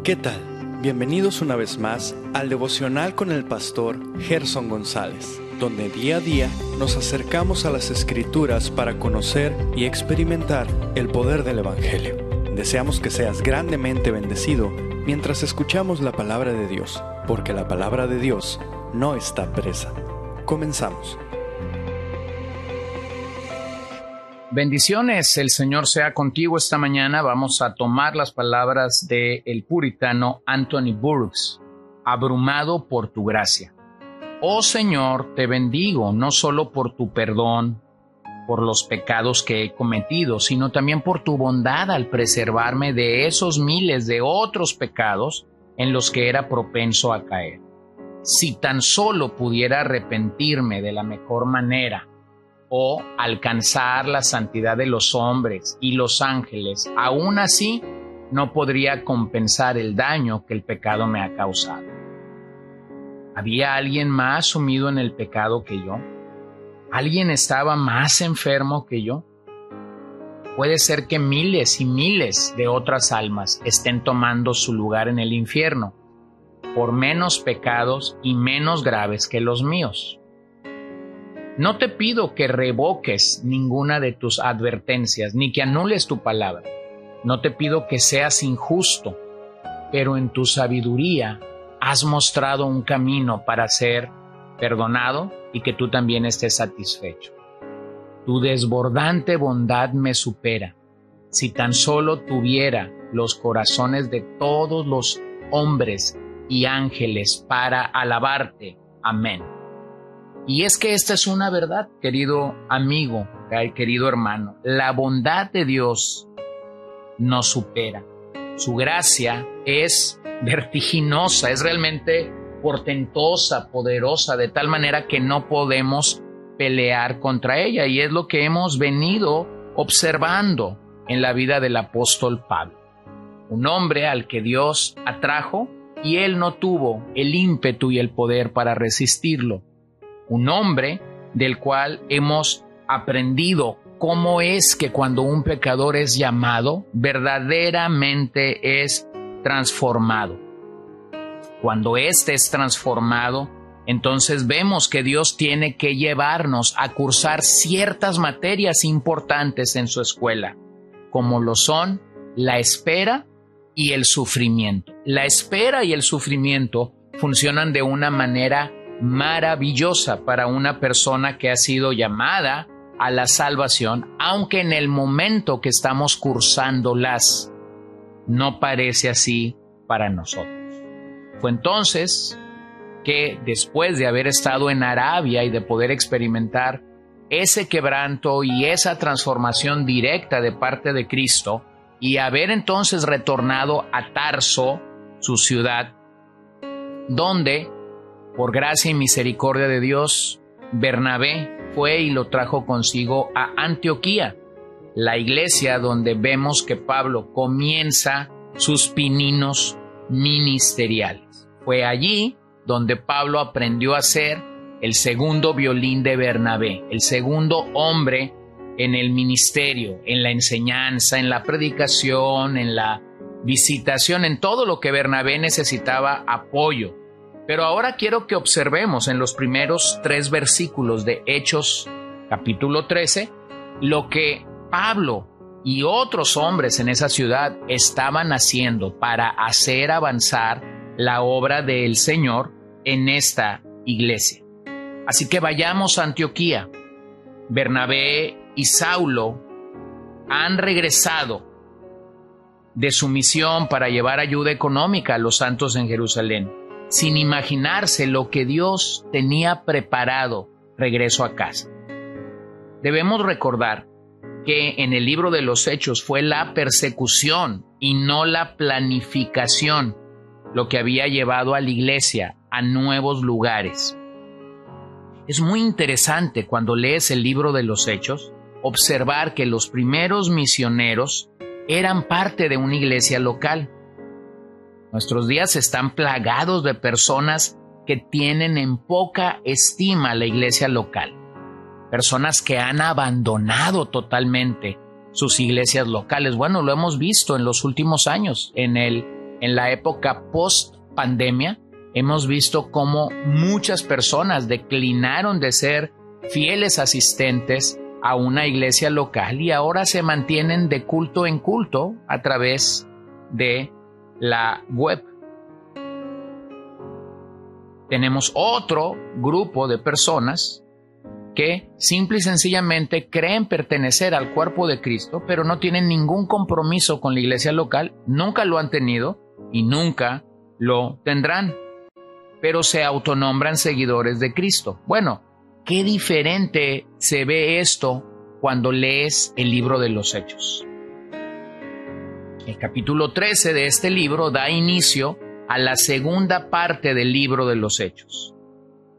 ¿Qué tal? Bienvenidos una vez más al devocional con el pastor Gerson González, donde día a día nos acercamos a las Escrituras para conocer y experimentar el poder del Evangelio. Deseamos que seas grandemente bendecido mientras escuchamos la palabra de Dios, porque la palabra de Dios no está presa. Comenzamos. Bendiciones, el Señor sea contigo. Esta mañana vamos a tomar las palabras del puritano Anthony Burks, abrumado por tu gracia. Oh Señor, te bendigo, no solo por tu perdón, por los pecados que he cometido, sino también por tu bondad al preservarme de esos miles de otros pecados en los que era propenso a caer. Si tan solo pudiera arrepentirme de la mejor manera, o alcanzar la santidad de los hombres y los ángeles, aún así no podría compensar el daño que el pecado me ha causado. ¿Había alguien más sumido en el pecado que yo? ¿Alguien estaba más enfermo que yo? Puede ser que miles y miles de otras almas estén tomando su lugar en el infierno, por menos pecados y menos graves que los míos. No te pido que revoques ninguna de tus advertencias, ni que anules tu palabra. No te pido que seas injusto, pero en tu sabiduría has mostrado un camino para ser perdonado y que tú también estés satisfecho. Tu desbordante bondad me supera. Si tan solo tuviera los corazones de todos los hombres y ángeles para alabarte. Amén. Y es que esta es una verdad, querido amigo, querido hermano. La bondad de Dios nos supera. Su gracia es vertiginosa, es realmente portentosa, poderosa, de tal manera que no podemos pelear contra ella. Y es lo que hemos venido observando en la vida del apóstol Pablo. Un hombre al que Dios atrajo y él no tuvo el ímpetu y el poder para resistirlo. Un hombre del cual hemos aprendido cómo es que cuando un pecador es llamado, verdaderamente es transformado. Cuando éste es transformado, entonces vemos que Dios tiene que llevarnos a cursar ciertas materias importantes en su escuela, como lo son la espera y el sufrimiento. La espera y el sufrimiento funcionan de una manera maravillosa para una persona que ha sido llamada a la salvación, aunque en el momento que estamos cursándolas no parece así para nosotros. Fue entonces que después de haber estado en Arabia y de poder experimentar ese quebranto y esa transformación directa de parte de Cristo y haber entonces retornado a Tarso, su ciudad, donde por gracia y misericordia de Dios, Bernabé fue y lo trajo consigo a Antioquía, la iglesia donde vemos que Pablo comienza sus pininos ministeriales. Fue allí donde Pablo aprendió a ser el segundo violín de Bernabé, el segundo hombre en el ministerio, en la enseñanza, en la predicación, en la visitación, en todo lo que Bernabé necesitaba apoyo. Pero ahora quiero que observemos en los primeros 3 versículos de Hechos, capítulo 13, lo que Pablo y otros hombres en esa ciudad estaban haciendo para hacer avanzar la obra del Señor en esta iglesia. Así que vayamos a Antioquía. Bernabé y Saulo han regresado de su misión para llevar ayuda económica a los santos en Jerusalén, sin imaginarse lo que Dios tenía preparado regreso a casa. Debemos recordar que en el libro de los Hechos fue la persecución y no la planificación lo que había llevado a la iglesia a nuevos lugares. Es muy interesante cuando lees el libro de los Hechos observar que los primeros misioneros eran parte de una iglesia local. Nuestros días están plagados de personas que tienen en poca estima la iglesia local. Personas que han abandonado totalmente sus iglesias locales. Bueno, lo hemos visto en los últimos años, en el en la época post-pandemia, hemos visto cómo muchas personas declinaron de ser fieles asistentes a una iglesia local y ahora se mantienen de culto en culto a través de la web. Tenemos otro grupo de personas que simple y sencillamente creen pertenecer al cuerpo de Cristo, pero no tienen ningún compromiso con la iglesia local, nunca lo han tenido y nunca lo tendrán, pero se autonombran seguidores de Cristo. Bueno, qué diferente se ve esto cuando lees el libro de los Hechos. El capítulo 13 de este libro da inicio a la segunda parte del libro de los Hechos,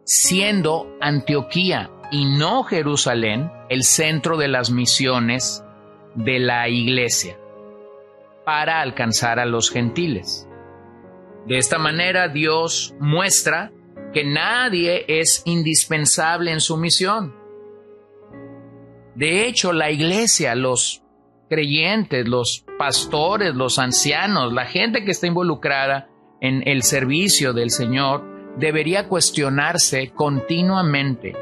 siendo Antioquía y no Jerusalén el centro de las misiones de la iglesia para alcanzar a los gentiles. De esta manera Dios muestra que nadie es indispensable en su misión. De hecho, la iglesia, los creyentes, los pastores, los ancianos, la gente que está involucrada en el servicio del Señor, debería cuestionarse continuamente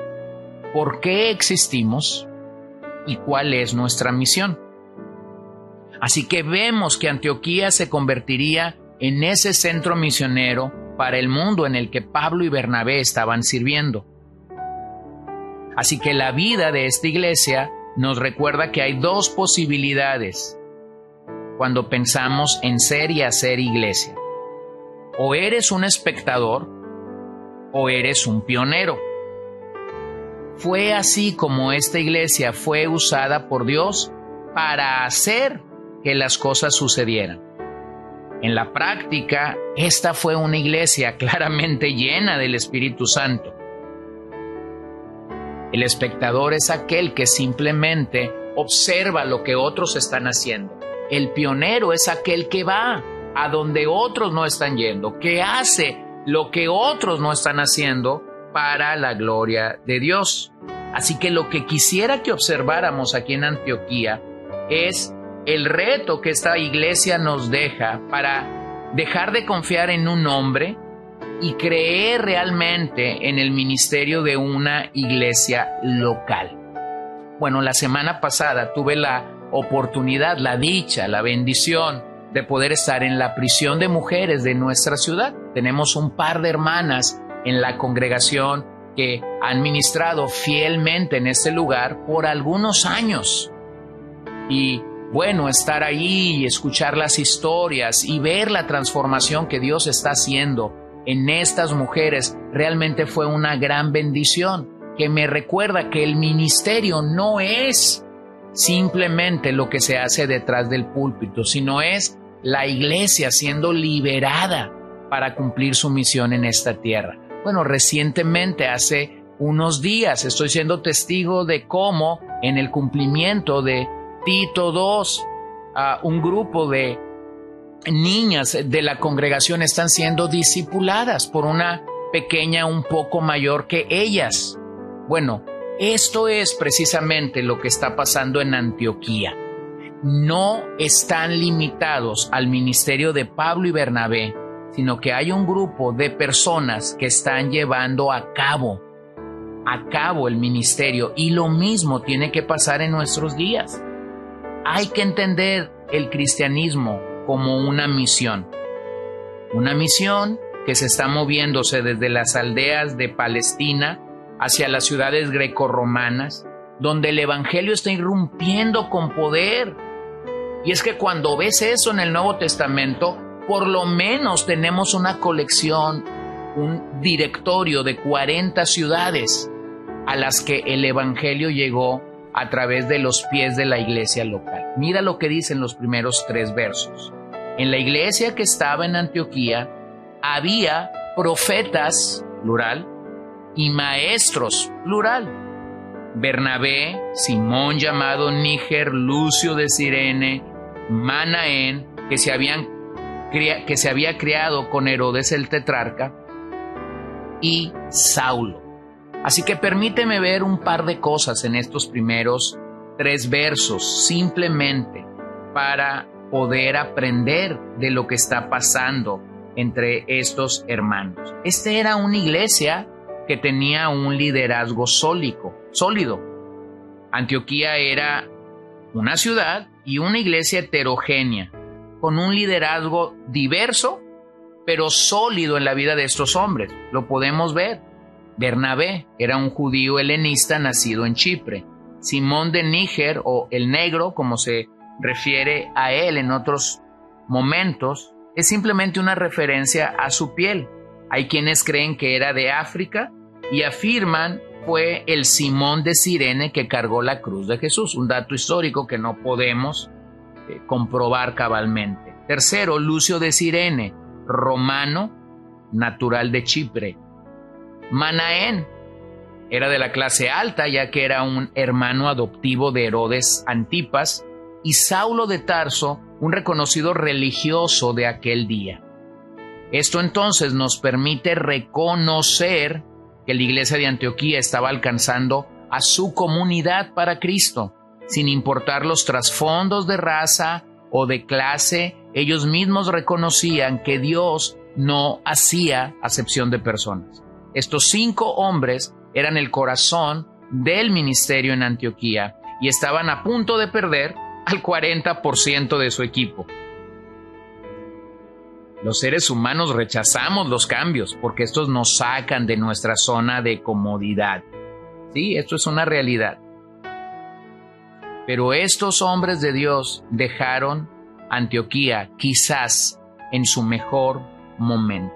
por qué existimos y cuál es nuestra misión. Así que vemos que Antioquía se convertiría en ese centro misionero para el mundo en el que Pablo y Bernabé estaban sirviendo. Así que la vida de esta iglesia nos recuerda que hay dos posibilidades cuando pensamos en ser y hacer iglesia. O eres un espectador o eres un pionero. Fue así como esta iglesia fue usada por Dios para hacer que las cosas sucedieran. En la práctica, esta fue una iglesia claramente llena del Espíritu Santo. El espectador es aquel que simplemente observa lo que otros están haciendo. El pionero es aquel que va a donde otros no están yendo, que hace lo que otros no están haciendo para la gloria de Dios. Así que lo que quisiera que observáramos aquí en Antioquía es el reto que esta iglesia nos deja para dejar de confiar en un hombre y creer realmente en el ministerio de una iglesia local. Bueno, la semana pasada tuve la oportunidad, la dicha, la bendición de poder estar en la prisión de mujeres de nuestra ciudad. Tenemos un par de hermanas en la congregación que han ministrado fielmente en este lugar por algunos años. Y bueno, estar ahí y escuchar las historias y ver la transformación que Dios está haciendo en estas mujeres realmente fue una gran bendición que me recuerda que el ministerio no es simplemente lo que se hace detrás del púlpito, sino es la iglesia siendo liberada para cumplir su misión en esta tierra. Bueno, recientemente, hace unos días, estoy siendo testigo de cómo en el cumplimiento de Tito II, un grupo de niñas de la congregación están siendo discipuladas por una pequeña un poco mayor que ellas. Bueno, esto es precisamente lo que está pasando en Antioquía. No están limitados al ministerio de Pablo y Bernabé, sino que hay un grupo de personas que están llevando a cabo el ministerio, y lo mismo tiene que pasar en nuestros días. Hay que entender el cristianismo como una misión que se está moviéndose desde las aldeas de Palestina hacia las ciudades grecorromanas, donde el evangelio está irrumpiendo con poder. Y es que cuando ves eso en el Nuevo Testamento, por lo menos tenemos una colección, un directorio de 40 ciudades a las que el evangelio llegó a través de los pies de la iglesia local. Mira lo que dicen los primeros 3 versos. En la iglesia que estaba en Antioquía había profetas, plural, y maestros, plural. Bernabé, Simón llamado Níger, Lucio de Cirene, Manaén, que se había criado con Herodes el tetrarca, y Saulo. Así que permíteme ver un par de cosas en estos primeros 3 versos, simplemente para poder aprender de lo que está pasando entre estos hermanos. Esta era una iglesia que tenía un liderazgo sólido. Antioquía era una ciudad y una iglesia heterogénea, con un liderazgo diverso, pero sólido en la vida de estos hombres. Lo podemos ver. Bernabé era un judío helenista nacido en Chipre. Simón de Níger, o el negro, como se refiere a él en otros momentos, es simplemente una referencia a su piel. Hay quienes creen que era de África y afirman fue el Simón de Cirene que cargó la cruz de Jesús, un dato histórico que no podemos comprobar cabalmente. Tercero, Lucio de Cirene, romano, natural de Chipre. Manaén era de la clase alta, ya que era un hermano adoptivo de Herodes Antipas, y Saulo de Tarso, un reconocido religioso de aquel día. Esto entonces nos permite reconocer que la iglesia de Antioquía estaba alcanzando a su comunidad para Cristo, sin importar los trasfondos de raza o de clase. Ellos mismos reconocían que Dios no hacía acepción de personas. Estos 5 hombres eran el corazón del ministerio en Antioquía y estaban a punto de perder al 40% de su equipo. Los seres humanos rechazamos los cambios porque estos nos sacan de nuestra zona de comodidad. Sí, esto es una realidad. Pero estos hombres de Dios dejaron Antioquía quizás en su mejor momento.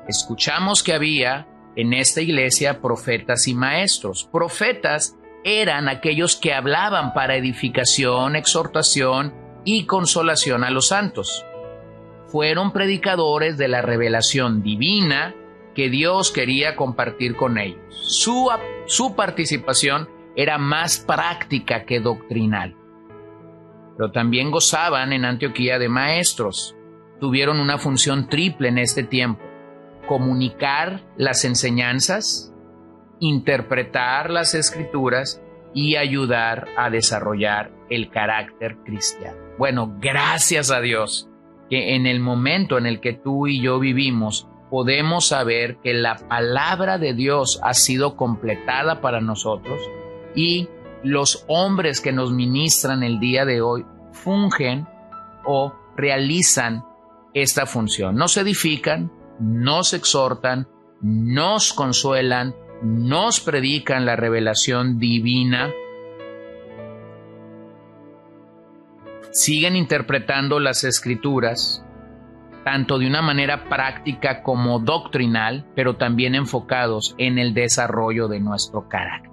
Escuchamos que había en esta iglesia profetas y maestros. Profetas eran aquellos que hablaban para edificación, exhortación y consolación a los santos. Fueron predicadores de la revelación divina que Dios quería compartir con ellos. Su participación era más práctica que doctrinal. Pero también gozaban en Antioquía de maestros. Tuvieron una función triple en este tiempo: comunicar las enseñanzas, interpretar las escrituras y ayudar a desarrollar el carácter cristiano. Bueno, gracias a Dios que en el momento en el que tú y yo vivimos, podemos saber que la palabra de Dios ha sido completada para nosotros y los hombres que nos ministran el día de hoy fungen o realizan esta función. Nos edifican, nos exhortan, nos consuelan, nos predican la revelación divina, siguen interpretando las escrituras, tanto de una manera práctica como doctrinal, pero también enfocados en el desarrollo de nuestro carácter.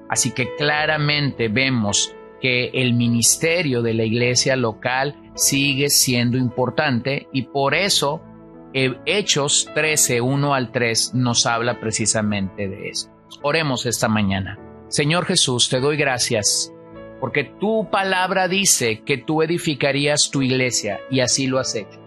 Así que claramente vemos que el ministerio de la iglesia local sigue siendo importante y por eso Hechos 13, 1 al 3 nos habla precisamente de esto. Oremos esta mañana. Señor Jesús, te doy gracias porque tu palabra dice que tú edificarías tu iglesia y así lo has hecho.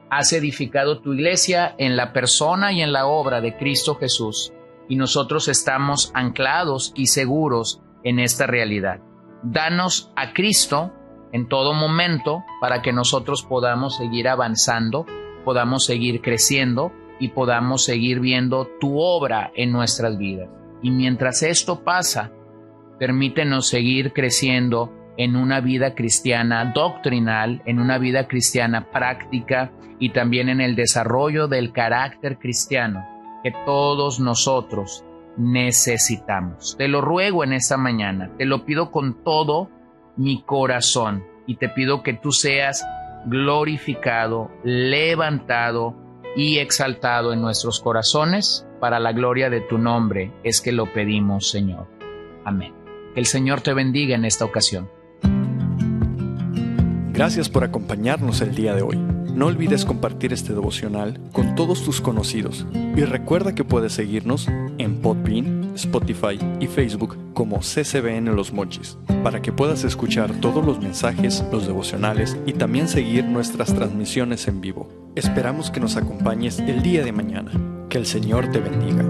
Has edificado tu iglesia en la persona y en la obra de Cristo Jesús y nosotros estamos anclados y seguros en esta realidad. Danos a Cristo en todo momento para que nosotros podamos seguir avanzando, podamos seguir creciendo y podamos seguir viendo tu obra en nuestras vidas. Y mientras esto pasa, permítenos seguir creciendo en una vida cristiana doctrinal, en una vida cristiana práctica y también en el desarrollo del carácter cristiano que todos nosotros necesitamos. Te lo ruego en esta mañana, te lo pido con todo mi corazón y te pido que tú seas glorificado, levantado y exaltado en nuestros corazones para la gloria de tu nombre. Es que lo pedimos, Señor. Amén. Que el Señor te bendiga en esta ocasión. Gracias por acompañarnos el día de hoy. No olvides compartir este devocional con todos tus conocidos y recuerda que puedes seguirnos en Podbean, Spotify y Facebook como CCBN Los Mochis para que puedas escuchar todos los mensajes, los devocionales y también seguir nuestras transmisiones en vivo. Esperamos que nos acompañes el día de mañana. Que el Señor te bendiga.